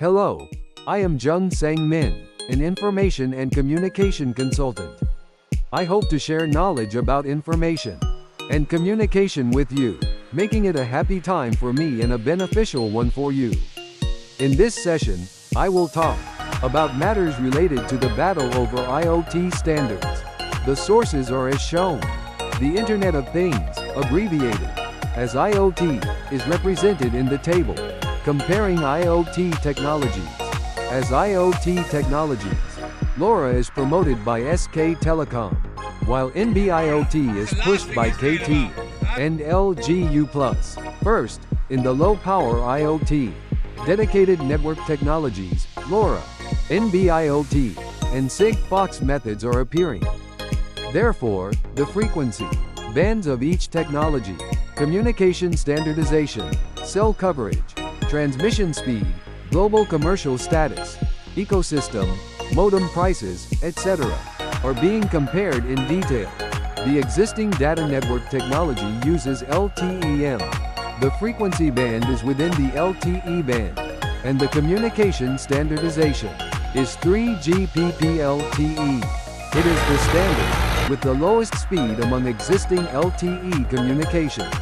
Hello, I am Jung Sang Min, an information and communication consultant. I hope to share knowledge about information and communication with you, making it a happy time for me and a beneficial one for you. In this session, I will talk about matters related to the battle over IoT standards. The sources are as shown. The Internet of Things, abbreviated as IoT, is represented in the table, comparing IoT technologies. As IoT technologies, LoRa is promoted by SK Telecom, while NB-IoT is pushed by KT and LGU+. First, in the low-power IoT, dedicated network technologies, LoRa, NB-IoT, and Sigfox methods are appearing. Therefore, the frequency bands of each technology, communication standardization, cell coverage, transmission speed, global commercial status, ecosystem, modem prices, etc., are being compared in detail. The existing data network technology uses LTE-M. The frequency band is within the LTE band, and the communication standardization is 3GPP-LTE. It is the standard with the lowest speed among existing LTE communications.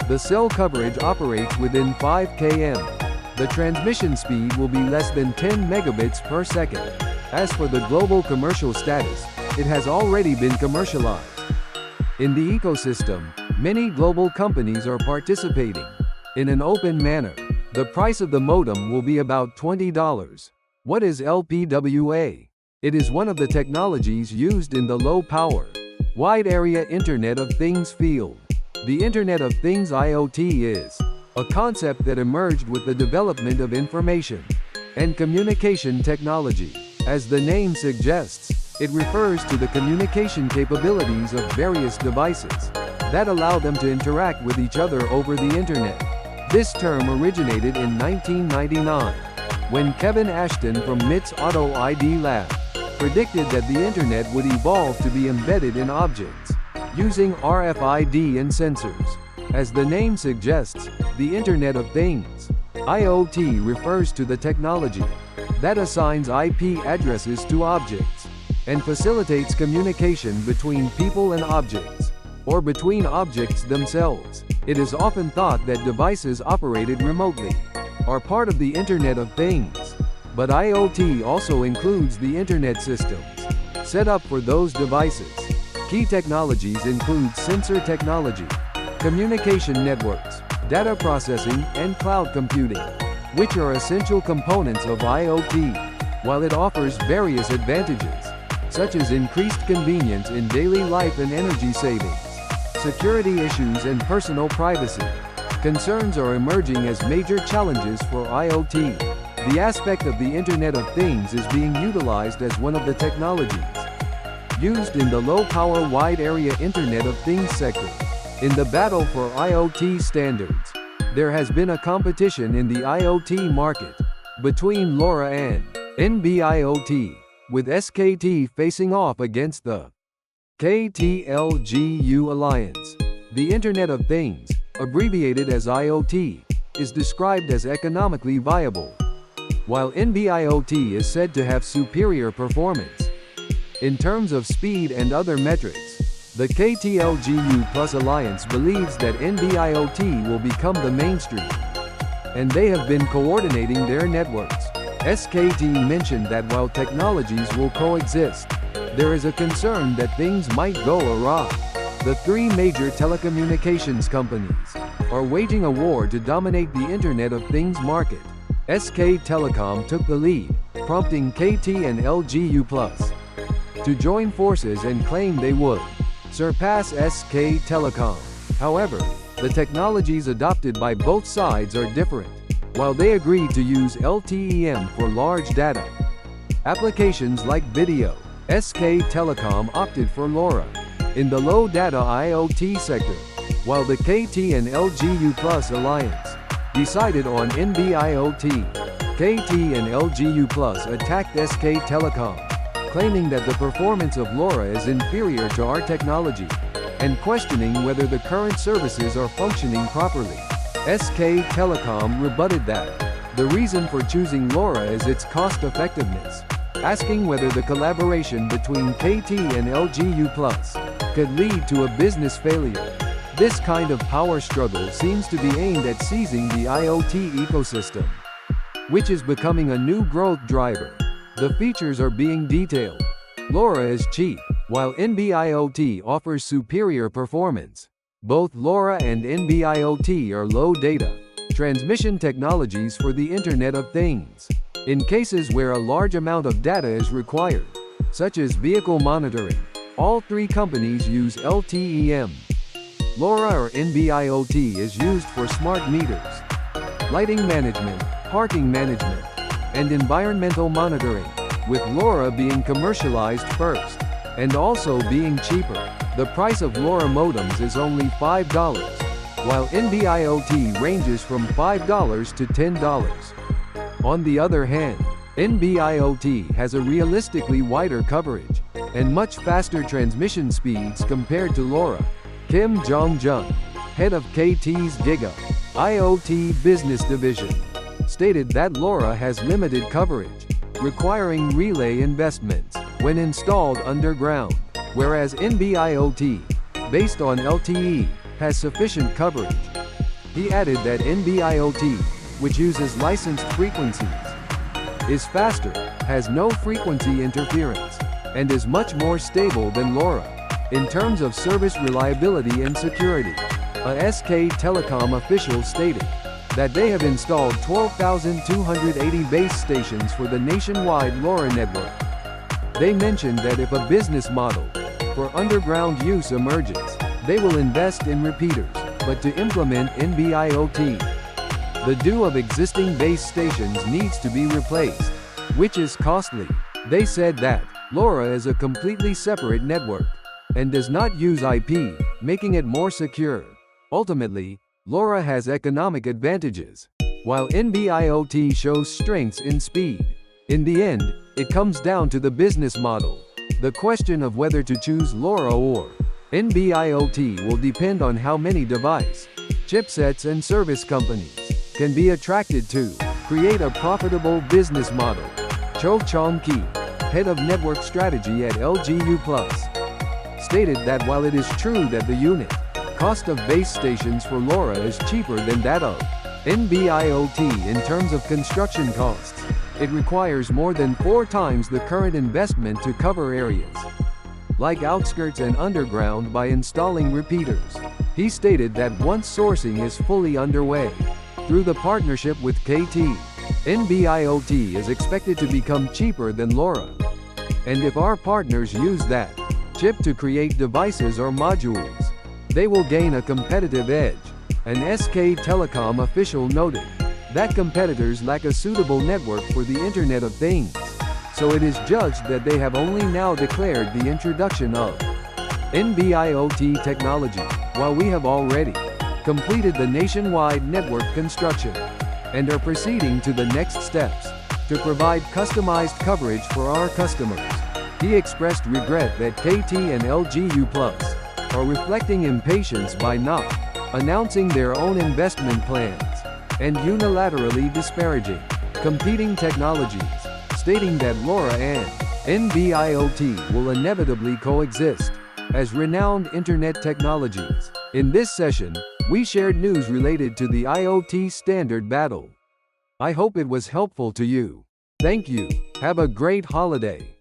The cell coverage operates within 5 km. The transmission speed will be less than 10 megabits per second. As for the global commercial status, it has already been commercialized. In the ecosystem, many global companies are participating. In an open manner, the price of the modem will be about $20. What is LPWA? It is one of the technologies used in the low-power, wide-area Internet of Things field. The Internet of Things IoT is a concept that emerged with the development of information and communication technology. As the name suggests, it refers to the communication capabilities of various devices that allow them to interact with each other over the Internet. This term originated in 1999, when Kevin Ashton from MIT's Auto ID Lab predicted that the Internet would evolve to be embedded in objects, using RFID and sensors. As the name suggests, the Internet of Things, IoT, refers to the technology that assigns IP addresses to objects and facilitates communication between people and objects, or between objects themselves. It is often thought that devices operated remotely are part of the Internet of Things, but IoT also includes the Internet systems set up for those devices. Key technologies include sensor technology, communication networks, data processing, and cloud computing, which are essential components of IoT. While it offers various advantages, such as increased convenience in daily life and energy savings, security issues and personal privacy, concerns are emerging as major challenges for IoT. The aspect of the Internet of Things is being utilized as one of the technologies used in the low-power wide-area Internet of Things sector. In the battle for IoT standards, there has been a competition in the IoT market between LoRa and NB-IoT, with SKT facing off against the KT-LGU Alliance. The Internet of Things, abbreviated as IoT, is described as economically viable, while NB-IoT is said to have superior performance. In terms of speed and other metrics, the KT-LGU+ Alliance believes that NB-IoT will become the mainstream, and they have been coordinating their networks. SKT mentioned that while technologies will coexist, there is a concern that things might go awry. The three major telecommunications companies are waging a war to dominate the Internet of Things market. SK Telecom took the lead, prompting KT and LGU+ to join forces and claim they would surpass SK Telecom. However, the technologies adopted by both sides are different. While they agreed to use LTE-M for large data applications like video, SK Telecom opted for LoRa in the low data IoT sector, while the KT and LGU+ Alliance decided on NB-IoT. KT and LGU+ attacked SK Telecom, claiming that the performance of LoRa is inferior to our technology, and questioning whether the current services are functioning properly. SK Telecom rebutted that The reason for choosing LoRa is its cost-effectiveness, asking whether the collaboration between KT and LGU Plus could lead to a business failure. This kind of power struggle seems to be aimed at seizing the IoT ecosystem, which is becoming a new growth driver. The features are being detailed. LoRa is cheap, while NB-IoT offers superior performance. Both LoRa and NB-IoT are low data transmission technologies for the Internet of Things. In cases where a large amount of data is required, such as vehicle monitoring, all three companies use LTE-M. LoRa or NB-IoT is used for smart meters, lighting management, parking management, and environmental monitoring, with LoRa being commercialized first, and also being cheaper. The price of LoRa modems is only $5, while NB-IoT ranges from $5 to $10. On the other hand, NB-IoT has a realistically wider coverage and much faster transmission speeds compared to LoRa. Kim Jong-jun, head of KT's Giga IoT business division, stated that LoRa has limited coverage, requiring relay investments when installed underground, whereas NB-IoT, based on LTE, has sufficient coverage. He added that NB-IoT, which uses licensed frequencies, is faster, has no frequency interference, and is much more stable than LoRa. In terms of service reliability and security, a SK Telecom official stated that they have installed 12,280 base stations for the nationwide LoRa network. They mentioned that if a business model for underground use emerges, they will invest in repeaters, but to implement NB-IoT, the due of existing base stations needs to be replaced, which is costly. They said that LoRa is a completely separate network and does not use IP, making it more secure. Ultimately, LoRa has economic advantages, while NB-IoT shows strengths in speed. In the end, it comes down to the business model. The question of whether to choose LoRa or NB-IoT will depend on how many device, chipsets and service companies can be attracted to create a profitable business model. Cho Chong-ki, head of network strategy at LGU Plus, stated that while it is true that the unit cost of base stations for LoRa is cheaper than that of NB-IoT in terms of construction costs, it requires more than 4 times the current investment to cover areas like outskirts and underground by installing repeaters. He stated that once sourcing is fully underway, through the partnership with KT, NB-IoT is expected to become cheaper than LoRa. And if our partners use that chip to create devices or modules, they will gain a competitive edge. An SK Telecom official noted that competitors lack a suitable network for the Internet of Things, so it is judged that they have only now declared the introduction of NB-IoT technology, while we have already completed the nationwide network construction and are proceeding to the next steps to provide customized coverage for our customers. He expressed regret that KT and LGU Plus are reflecting impatience by not announcing their own investment plans and unilaterally disparaging competing technologies, stating that LoRa and NB-IoT will inevitably coexist as renowned Internet technologies. In this session, we shared news related to the IoT standard battle. I hope it was helpful to you. Thank you. Have a great holiday.